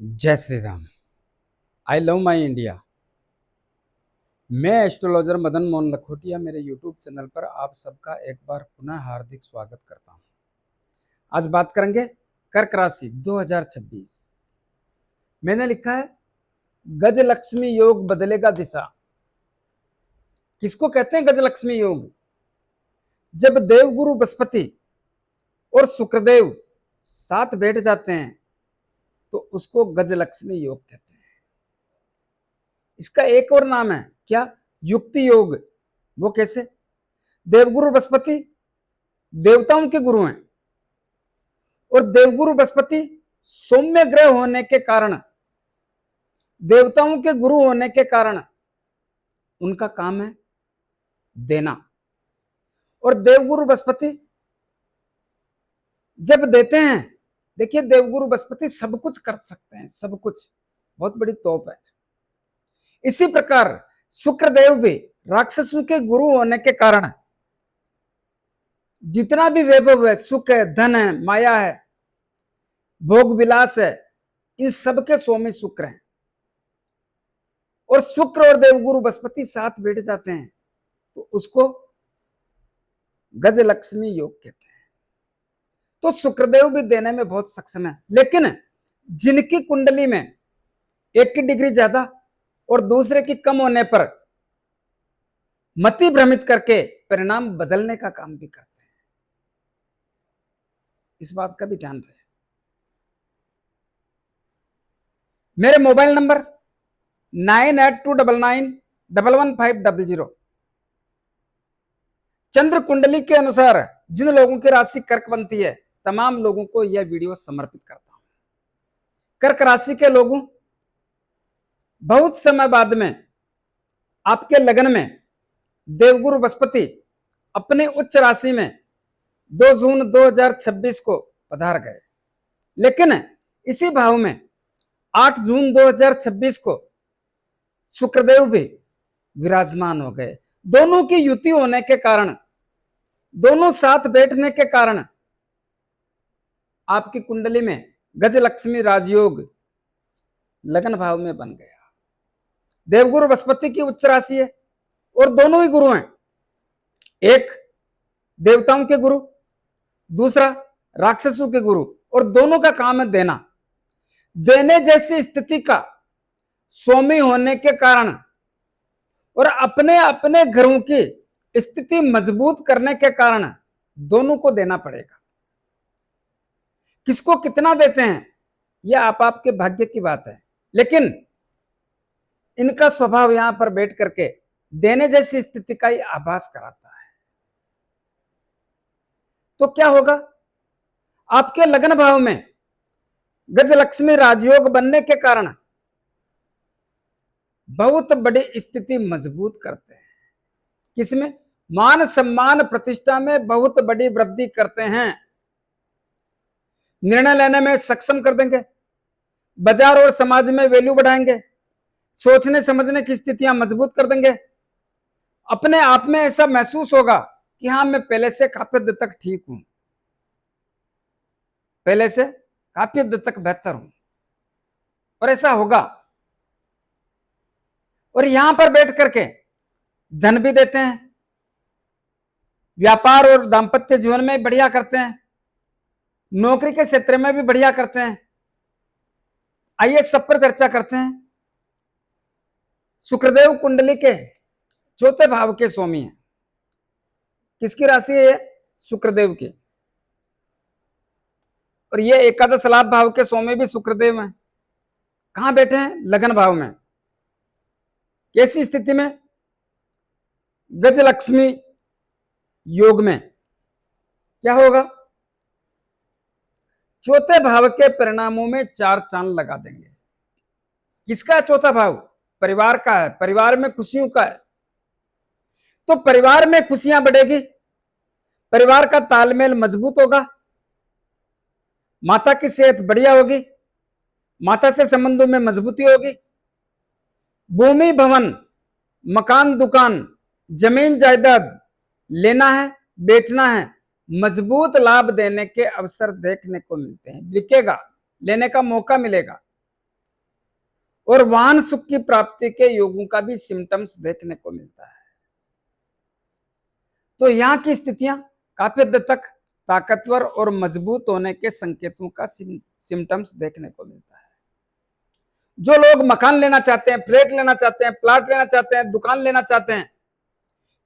जय Shri Ram. I love my India. मैं astrologer Madan Mohan Lakhotia मेरे यूट्यूब चैनल पर आप सबका एक बार पुनः हार्दिक स्वागत करता हूं। आज बात करेंगे कर्क राशि 2026। मैंने लिखा है गजलक्ष्मी योग बदलेगा दिशा। किसको कहते हैं गजलक्ष्मी योग? जब देवगुरु बृहस्पति और शुक्रदेव साथ बैठ जाते हैं तो उसको गजलक्ष्मी योग कहते हैं। इसका एक और नाम है क्या? युक्ति योग। वो कैसे? देवगुरु बृहस्पति देवताओं के गुरु हैं और देवगुरु बृहस्पति सौम्य ग्रह होने के कारण, देवताओं के गुरु होने के कारण उनका काम है देना। और देवगुरु बृहस्पति जब देते हैं, देखिए देवगुरु बृहस्पति सब कुछ कर सकते हैं, सब कुछ, बहुत बड़ी तोप है। इसी प्रकार शुक्रदेव भी राक्षसों के गुरु होने के कारण जितना भी वैभव है, सुख है, धन है, माया है, भोग विलास है, इन सबके स्वामी शुक्र हैं। और शुक्र और देवगुरु बृहस्पति साथ बैठ जाते हैं तो उसको गजलक्ष्मी योग कहते हैं। तो शुक्रदेव भी देने में बहुत सक्षम है, लेकिन जिनकी कुंडली में एक की डिग्री ज्यादा और दूसरे की कम होने पर मति भ्रमित करके परिणाम बदलने का काम भी करते हैं। इस बात का भी ध्यान रहे। मेरे मोबाइल नंबर 9829911500। चंद्र कुंडली के अनुसार जिन लोगों की राशि कर्क बनती है, तमाम लोगों को यह वीडियो समर्पित करता हूं। कर्क राशि के लोगों, बहुत समय बाद में आपके लगन में देवगुरु बृहस्पति अपने उच्च राशि में 2 जून 2026 को पधार गए, लेकिन इसी भाव में 8 जून 2026 को शुक्रदेव भी विराजमान हो गए। दोनों की युति होने के कारण, दोनों साथ बैठने के कारण आपकी कुंडली में गजलक्ष्मी राजयोग लगन भाव में बन गया। देवगुरु बृहस्पति की उच्च राशि है और दोनों ही गुरु हैं। एक देवताओं के गुरु, दूसरा राक्षसों के गुरु, और दोनों का काम है देना। देने जैसी स्थिति का स्वामी होने के कारण और अपने अपने घरों की स्थिति मजबूत करने के कारण दोनों को देना पड़ेगा। किसको कितना देते हैं यह आप आपके भाग्य की बात है, लेकिन इनका स्वभाव यहां पर बैठ करके देने जैसी स्थिति का ही आभास कराता है। तो क्या होगा? आपके लगन भाव में गजलक्ष्मी राजयोग बनने के कारण बहुत बड़ी स्थिति मजबूत करते हैं। किसमें? मान सम्मान प्रतिष्ठा में बहुत बड़ी वृद्धि करते हैं। निर्णय लेने में सक्षम कर देंगे, बाजार और समाज में वैल्यू बढ़ाएंगे, सोचने समझने की स्थितियां मजबूत कर देंगे। अपने आप में ऐसा महसूस होगा कि हाँ, मैं पहले से काफी हद तक ठीक हूं, पहले से काफी हद तक बेहतर हूं, और ऐसा होगा। और यहां पर बैठ करके धन भी देते हैं, व्यापार और दाम्पत्य जीवन में बढ़िया करते हैं, नौकरी के क्षेत्र में भी बढ़िया करते हैं। आइए सब पर चर्चा करते हैं। शुक्रदेव कुंडली के चौथे भाव के स्वामी हैं। किसकी राशि है ये? शुक्रदेव की। और ये एकादश लाभ भाव के स्वामी भी शुक्रदेव हैं। कहां बैठे हैं? लगन भाव में। कैसी स्थिति में? गजलक्ष्मी योग में। क्या होगा? चौथे भाव के परिणामों में 4 चांद लगा देंगे। किसका चौथा भाव? परिवार का है, परिवार में खुशियों का है। तो परिवार में खुशियां बढ़ेगी, परिवार का तालमेल मजबूत होगा, माता की सेहत बढ़िया होगी, माता से संबंधों में मजबूती होगी। भूमि भवन, मकान दुकान, जमीन जायदाद लेना है, बेचना है, मजबूत लाभ देने के अवसर देखने को मिलते हैं। बिकेगा, लेने का मौका मिलेगा। और वाहन सुख की प्राप्ति के योगों का भी सिम्टम्स देखने को मिलता है। तो यहाँ की स्थितियां काफी हद तक ताकतवर और मजबूत होने के संकेतों का सिम्टम्स देखने को मिलता है। जो लोग मकान लेना चाहते हैं, फ्लैट लेना चाहते हैं, प्लाट लेना चाहते हैं, दुकान लेना चाहते हैं,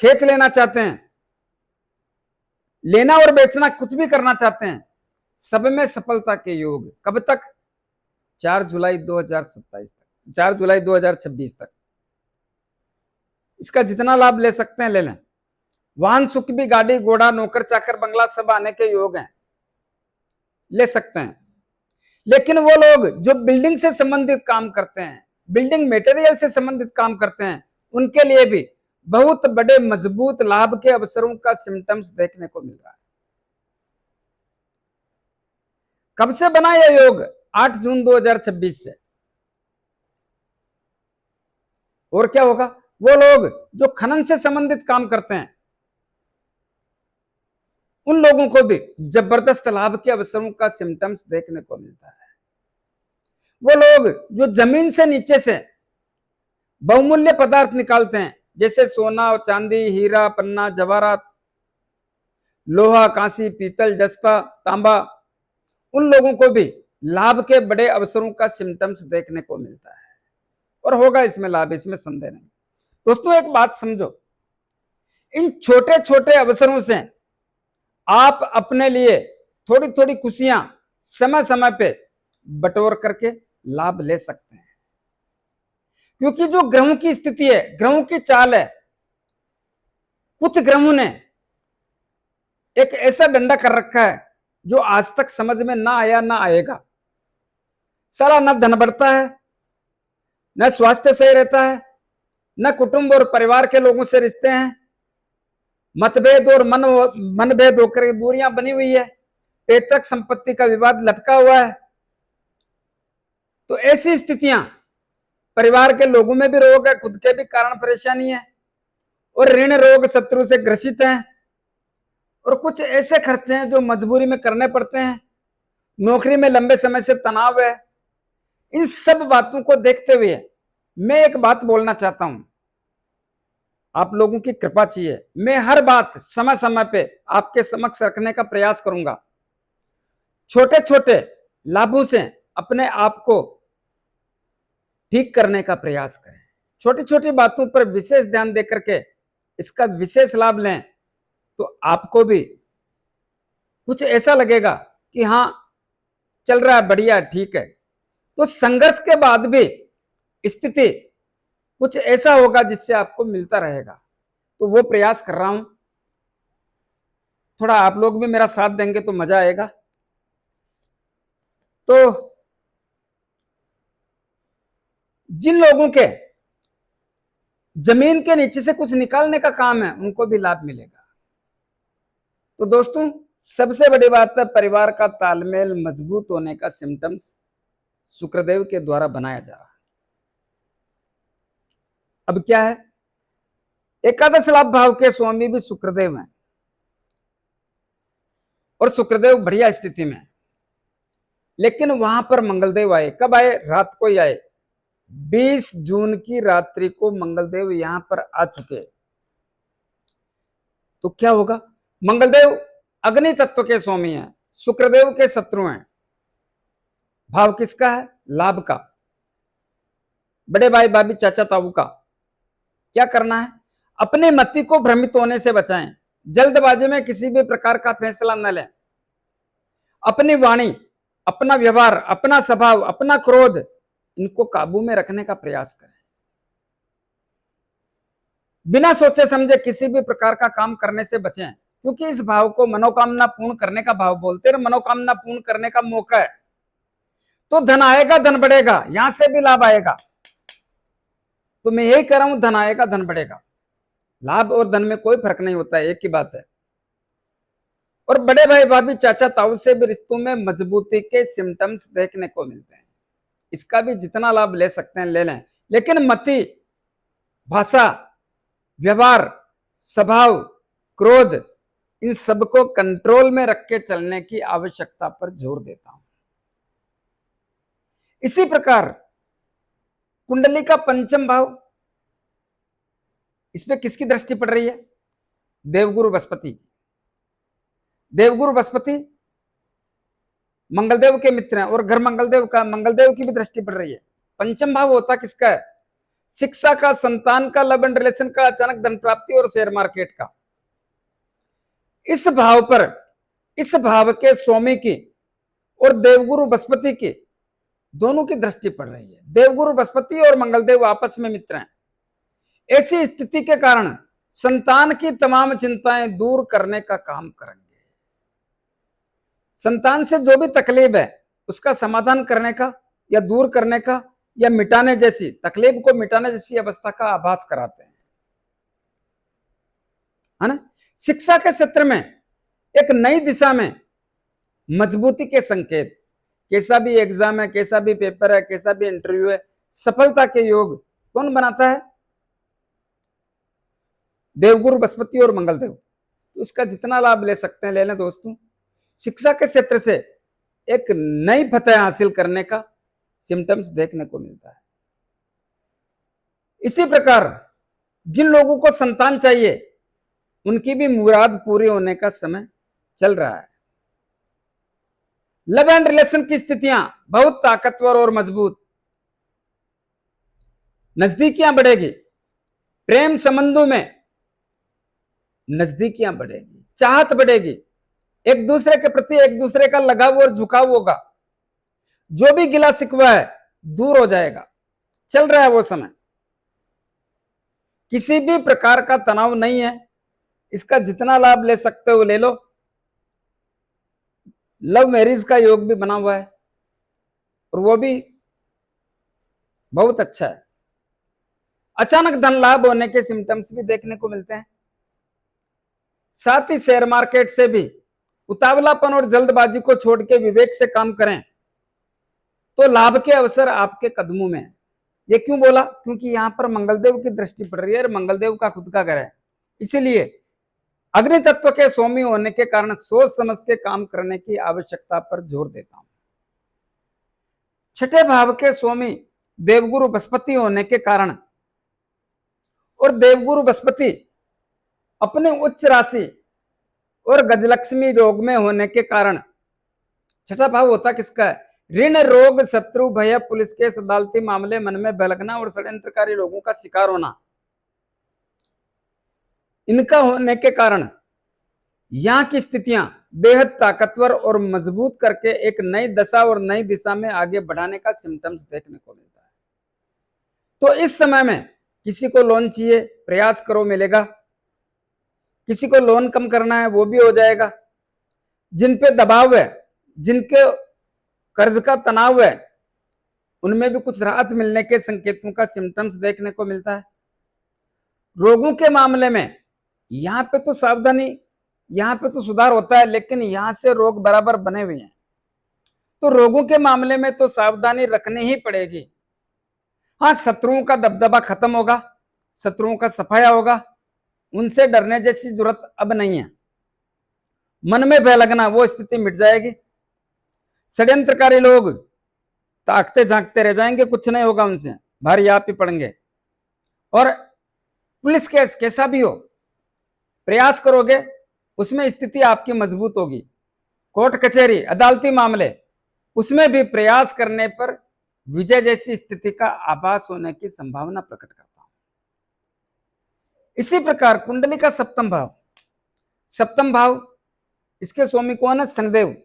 खेत लेना चाहते हैं, लेना और बेचना कुछ भी करना चाहते हैं, सब में सफलता के योग कब तक? 4 जुलाई 2027 तक, 4 जुलाई 2026 तक इसका जितना लाभ ले सकते हैं ले लें। वाहन सुख भी, गाड़ी घोड़ा नौकर चाकर बंगला सब आने के योग हैं, ले सकते हैं। लेकिन वो लोग जो बिल्डिंग से संबंधित काम करते हैं, बिल्डिंग मटेरियल से संबंधित काम करते हैं, उनके लिए भी बहुत बड़े मजबूत लाभ के अवसरों का सिम्टम्स देखने को मिल रहा है। कब से बना यह योग? 8 जून 2026 से। और क्या होगा? वो लोग जो खनन से संबंधित काम करते हैं, उन लोगों को भी जबरदस्त लाभ के अवसरों का सिम्टम्स देखने को मिलता है। वो लोग जो जमीन से नीचे से बहुमूल्य पदार्थ निकालते हैं, जैसे सोना, चांदी, हीरा, पन्ना, जवाहरात, लोहा, कांसी, पीतल, जस्ता, तांबा, उन लोगों को भी लाभ के बड़े अवसरों का सिम्टम्स देखने को मिलता है। और होगा इसमें लाभ, इसमें संदेह नहीं। दोस्तों एक बात समझो, इन छोटे छोटे अवसरों से आप अपने लिए थोड़ी थोड़ी खुशियां समय समय पे बटोर करके लाभ ले सकते हैं। क्योंकि जो ग्रहों की स्थिति है, ग्रहों की चाल है, कुछ ग्रहों ने एक ऐसा डंडा कर रखा है जो आज तक समझ में ना आया ना आएगा। सारा न धन बढ़ता है, न स्वास्थ्य सही रहता है, न कुटुंब और परिवार के लोगों से रिश्ते हैं, मतभेद और मनभेद होकर दूरियां बनी हुई है, पैतृक संपत्ति का विवाद लटका हुआ है। तो ऐसी स्थितियां, परिवार के लोगों में भी रोग है, खुद के भी कारण परेशानी है, और ऋण रोग शत्रु से ग्रसित हैं, और कुछ ऐसे खर्चे हैं जो मजबूरी में करने पड़ते हैं, नौकरी में लंबे समय से तनाव है। इन सब बातों को देखते हुए मैं एक बात बोलना चाहता हूं, आप लोगों की कृपा चाहिए। मैं हर बात समय समय पे आपके समक्ष रखने का प्रयास करूंगा। छोटे छोटे लाभों से अपने आप को ठीक करने का प्रयास करें। छोटी छोटी बातों पर विशेष ध्यान देकर के इसका विशेष लाभ लें, तो आपको भी कुछ ऐसा लगेगा कि हाँ चल रहा है, बढ़िया, ठीक है। तो संघर्ष के बाद भी स्थिति कुछ ऐसा होगा जिससे आपको मिलता रहेगा। तो वो प्रयास कर रहा हूं, थोड़ा आप लोग भी मेरा साथ देंगे तो मजा आएगा। तो जिन लोगों के जमीन के नीचे से कुछ निकालने का काम है, उनको भी लाभ मिलेगा। तो दोस्तों सबसे बड़ी बात है, परिवार का तालमेल मजबूत होने का सिम्टम्स शुक्रदेव के द्वारा बनाया जा रहा है। अब क्या है, एकादश लाभ भाव के स्वामी भी शुक्रदेव हैं, और शुक्रदेव बढ़िया स्थिति में। लेकिन वहां पर मंगलदेव आए, कब आए? रात को ही आए। 20 जून की रात्रि को मंगलदेव यहां पर आ चुके। तो क्या होगा? मंगलदेव अग्नि तत्व के स्वामी हैं, शुक्रदेव के शत्रु हैं। भाव किसका है? लाभ का, बड़े भाई भाभी चाचा ताऊ का। क्या करना है? अपनी मति को भ्रमित होने से बचाएं, जल्दबाजी में किसी भी प्रकार का फैसला न लें। अपनी वाणी, अपना व्यवहार, अपना स्वभाव, अपना क्रोध, इनको काबू में रखने का प्रयास करें। बिना सोचे समझे किसी भी प्रकार का काम करने से बचें, क्योंकि इस भाव को मनोकामना पूर्ण करने का भाव बोलते हैं। मनोकामना पूर्ण करने का मौका है, तो धन आएगा, धन बढ़ेगा, यहां से भी लाभ आएगा। तो मैं यही कह रहा हूं, धन आएगा, धन बढ़ेगा। लाभ और धन में कोई फर्क नहीं होता है, एक ही बात है। और बड़े भाई भाभी चाचा ताऊ से भी रिश्तों में मजबूती के सिम्टम्स देखने को मिलते हैं। इसका भी जितना लाभ ले सकते हैं ले लें, लेकिन मति, भाषा, व्यवहार, स्वभाव, क्रोध, इन सबको कंट्रोल में रख के चलने की आवश्यकता पर जोर देता हूं। इसी प्रकार कुंडली का पंचम भाव, इस पे किसकी दृष्टि पड़ रही है? देवगुरु बृहस्पति की। देवगुरु बृहस्पति मंगलदेव के मित्र हैं और घर मंगलदेव की भी दृष्टि पड़ रही है। पंचम भाव होता किसका है? शिक्षा का, संतान का, लव एंड रिलेशन का, अचानक धन प्राप्ति और शेयर मार्केट का। इस भाव पर, इस भाव के स्वामी की और देवगुरु बृहस्पति की दोनों की दृष्टि पड़ रही है। देवगुरु बृहस्पति और मंगलदेव आपस में मित्र हैं। ऐसी स्थिति के कारण संतान की तमाम चिंताएं दूर करने का काम करेंगे। संतान से जो भी तकलीफ है उसका समाधान करने का या दूर करने का या मिटाने जैसी, तकलीफ को मिटाने जैसी अवस्था का आभास कराते हैं, है ना। शिक्षा के क्षेत्र में एक नई दिशा में मजबूती के संकेत, कैसा भी एग्जाम है, कैसा भी पेपर है, कैसा भी इंटरव्यू है, सफलता के योग कौन बनाता है? देवगुरु बृहस्पति और मंगलदेव। तो इसका जितना लाभ ले सकते हैं ले लें दोस्तों। शिक्षा के क्षेत्र से एक नई फतह हासिल करने का सिम्टम्स देखने को मिलता है। इसी प्रकार जिन लोगों को संतान चाहिए उनकी भी मुराद पूरी होने का समय चल रहा है। लव एंड रिलेशन की स्थितियां बहुत ताकतवर और मजबूत, नजदीकियां बढ़ेगी, प्रेम संबंधों में नजदीकियां बढ़ेगी, चाहत बढ़ेगी, एक दूसरे के प्रति एक दूसरे का लगाव और झुकाव होगा, जो भी गिला शिकवा है दूर हो जाएगा। चल रहा है वो समय, किसी भी प्रकार का तनाव नहीं है। इसका जितना लाभ ले सकते हो ले लो। लव मैरिज का योग भी बना हुआ है और वो भी बहुत अच्छा है। अचानक धन लाभ होने के सिम्टम्स भी देखने को मिलते हैं। साथ ही शेयर मार्केट से भी उतावलापन और जल्दबाजी को छोड़ के विवेक से काम करें तो लाभ के अवसर आपके कदमों में है। ये क्यों बोला? क्योंकि यहां पर मंगलदेव की दृष्टि पड़ रही है और मंगलदेव का खुद का घर है, इसीलिए अग्नि तत्व के स्वामी होने के कारण सोच समझ के काम करने की आवश्यकता पर जोर देता हूं। छठे भाव के स्वामी देवगुरु बृहस्पति होने के कारण और देवगुरु बृहस्पति अपने उच्च राशि और गजलक्ष्मी योग में होने के कारण, छठा भाव होता किसका है? ऋण, रोग, शत्रु, भय, पुलिस केस, अदालती मामले, मन में बहलगना और षड्यंत्रकारी लोगों का शिकार होना, इनका होने के कारण यहां की स्थितियां बेहद ताकतवर और मजबूत करके एक नई दशा और नई दिशा में आगे बढ़ाने का सिम्टम्स देखने को मिलता है। तो इस समय में किसी को लोन चाहिए, प्रयास करो मिलेगा। किसी को लोन कम करना है वो भी हो जाएगा। जिन पे दबाव है, जिनके कर्ज का तनाव है, उनमें भी कुछ राहत मिलने के संकेतों का सिम्टम्स देखने को मिलता है। रोगों के मामले में यहां पे तो सावधानी, यहां पे तो सुधार होता है, लेकिन यहां से रोग बराबर बने हुए हैं, तो रोगों के मामले में तो सावधानी रखनी ही पड़ेगी। हाँ, शत्रुओं का दबदबा खत्म होगा, शत्रुओं का सफाया होगा, उनसे डरने जैसी जरूरत अब नहीं है। मन में भय लगना वो स्थिति मिट जाएगी। षड्यंत्रकारी लोग ताकते झांकते रह जाएंगे, कुछ नहीं होगा उनसे, भारी आप ही पड़ेंगे। और पुलिस केस कैसा भी हो, प्रयास करोगे उसमें स्थिति आपकी मजबूत होगी। कोर्ट कचहरी, अदालती मामले, उसमें भी प्रयास करने पर विजय जैसी स्थिति का आभास होने की संभावना प्रकट करता हूं। इसी प्रकार कुंडली का सप्तम भाव, सप्तम भाव इसके स्वामी कौन है? शनिदेव।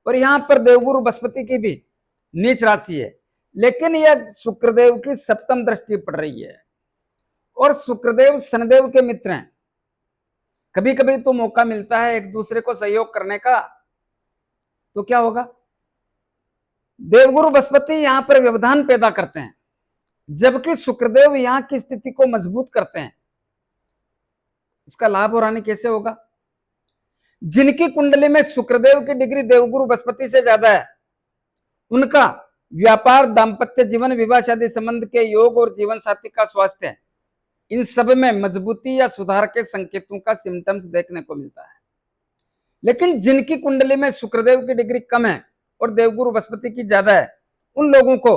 और यहां पर देवगुरु बृहस्पति की भी नीच राशि है, लेकिन यह शुक्रदेव की सप्तम दृष्टि पड़ रही है और शुक्रदेव शनिदेव के मित्र हैं। कभी कभी तो मौका मिलता है एक दूसरे को सहयोग करने का, तो क्या होगा? देवगुरु बृहस्पति यहां पर व्यवधान पैदा करते हैं, जबकि शुक्रदेव यहां की स्थिति को मजबूत करते हैं। इसका लाभ और हानि कैसे होगा? जिनकी कुंडली में शुक्रदेव की डिग्री देवगुरु बृहस्पति से ज्यादा है, उनका व्यापार, दाम्पत्य जीवन, विवाह, शादी संबंध के योग और जीवन साथी का स्वास्थ्य, इन सब में मजबूती या सुधार के संकेतों का सिम्टम्स देखने को मिलता है। लेकिन जिनकी कुंडली में शुक्रदेव की डिग्री कम है और देवगुरु बृहस्पति की ज्यादा है, उन लोगों को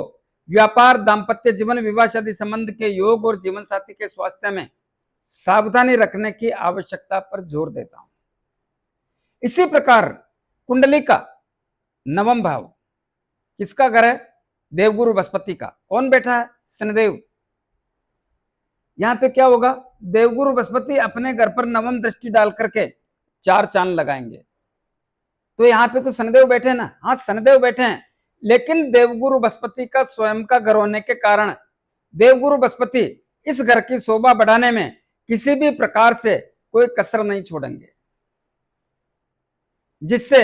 व्यापार, दाम्पत्य जीवन, विवाह शादी संबंध के योग और जीवन साथी के स्वास्थ्य में सावधानी रखने की आवश्यकता पर जोर देता हूं। इसी प्रकार कुंडली का नवम भाव किसका घर है? देवगुरु बृहस्पति का। कौन बैठा है? शनिदेव। यहां पे क्या होगा? देवगुरु बृहस्पति अपने घर पर नवम दृष्टि डाल करके 4 चांद लगाएंगे। तो यहां पे तो शनिदेव बैठे ना, हाँ शनिदेव बैठे हैं, लेकिन देवगुरु बृहस्पति का स्वयं का घर होने के कारण देवगुरु बृहस्पति इस घर की शोभा बढ़ाने में किसी भी प्रकार से कोई कसर नहीं छोड़ेंगे, जिससे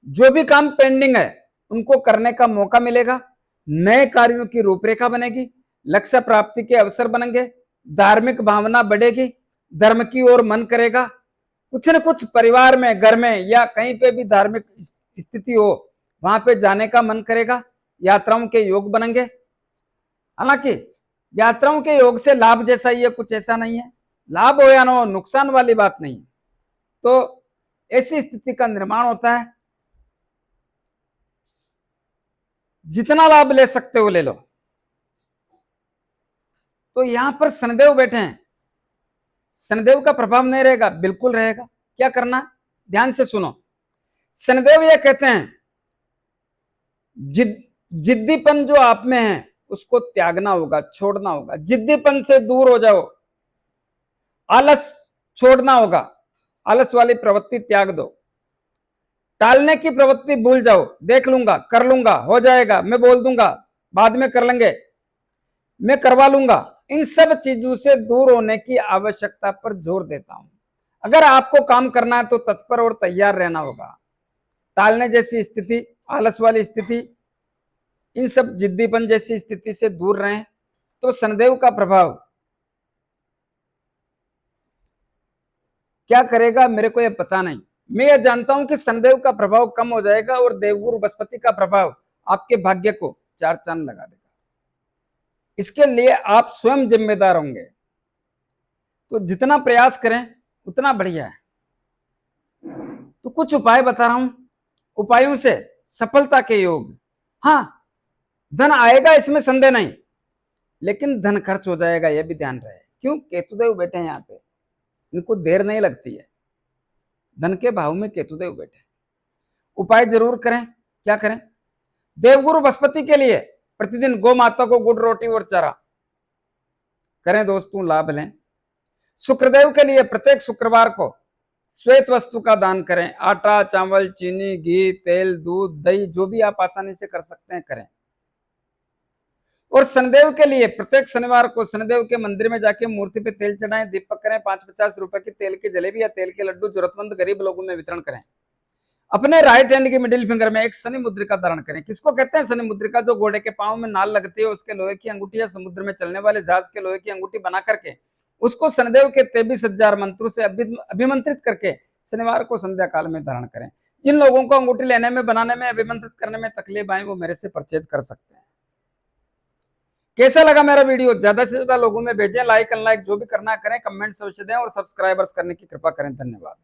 जो भी काम पेंडिंग है उनको करने का मौका मिलेगा, नए कार्यों की रूपरेखा बनेगी, लक्ष्य प्राप्ति के अवसर बनेंगे, धार्मिक भावना बढ़ेगी, धर्म की ओर मन करेगा, कुछ न कुछ परिवार में, घर में या कहीं पे भी धार्मिक स्थिति हो वहां पे जाने का मन करेगा, यात्राओं के योग बनेंगे। हालांकि यात्राओं के योग से लाभ जैसा ये कुछ ऐसा नहीं है, लाभ हो या ना हो नुकसान वाली बात नहीं। तो ऐसी स्थिति का निर्माण होता है, जितना लाभ ले सकते हो ले लो। तो यहां पर शनिदेव बैठे हैं, शनिदेव का प्रभाव नहीं रहेगा? बिल्कुल रहेगा। क्या करना? ध्यान से सुनो। शनिदेव ये कहते हैं जिद्दीपन जो आप में है उसको त्यागना होगा, छोड़ना होगा, जिद्दीपन से दूर हो जाओ, आलस छोड़ना होगा, आलस वाली प्रवृत्ति त्याग दो, टालने की प्रवृत्ति भूल जाओ, देख लूंगा, कर लूंगा, हो जाएगा, मैं बोल दूंगा, बाद में कर लेंगे, मैं करवा लूंगा, इन सब चीजों से दूर होने की आवश्यकता पर जोर देता हूं। अगर आपको काम करना है तो तत्पर और तैयार रहना होगा। टालने जैसी स्थिति, आलस वाली स्थिति, इन सब जिद्दीपन जैसी स्थिति से दूर रहें। तो शनिदेव का प्रभाव क्या करेगा मेरे को यह पता नहीं, मैं यह जानता हूं कि शनिदेव का प्रभाव कम हो जाएगा और देवगुरु बृहस्पति का प्रभाव आपके भाग्य को 4 चांद लगा देगा। इसके लिए आप स्वयं जिम्मेदार होंगे। तो जितना प्रयास करें उतना बढ़िया है। तो कुछ उपाय बता रहा हूं, उपायों से सफलता के योग। हाँ, धन आएगा इसमें संदेह नहीं, लेकिन धन खर्च हो जाएगा यह भी ध्यान रहे। क्यों? केतुदेव बैठे हैं यहाँ पे, इनको देर नहीं लगती है। धन के भाव में केतुदेव बैठे। उपाय जरूर करें। क्या करें? देवगुरु बृहस्पति के लिए प्रतिदिन गौ माता को गुड़ रोटी और चारा करें दोस्तों, लाभ लें। शुक्रदेव के लिए प्रत्येक शुक्रवार को श्वेत वस्तु का दान करें। आटा, चावल, चीनी, घी, तेल, दूध, दही, जो भी आप आसानी से कर सकते हैं करें। और शनिदेव के लिए प्रत्येक शनिवार को शनिदेव के मंदिर में जाके मूर्ति पे तेल चढ़ाएं, दीपक करें, 5-50 रुपए की तेल की जलेबी या तेल के लड्डू जरूरतमंद गरीब लोगों में वितरण करें। अपने राइट हैंड की मिडिल फिंगर में एक शनि मुद्रिका धारण करें। किसको कहते हैं शनि मुद्रिका? जो घोड़े के पांव में नाल लगती है उसके लोहे की अंगूठी, या समुद्र में चलने वाले जहाज के लोहे की अंगूठी बना करके उसको शनिदेव के 23,000 मंत्रों से अभिमंत्रित करके शनिवार को संध्या काल में धारण करें। जिन लोगों को अंगूठी लेने में, बनाने में, अभिमंत्रित करने में तकलीफ आए वो मेरे से परचेज कर सकते हैं। कैसा लगा मेरा वीडियो? ज्यादा से ज्यादा लोगों में भेजें, लाइक अनलाइक जो भी करना करें, कमेंट अवश्य दें और सब्सक्राइबर्स करने की कृपा करें। धन्यवाद।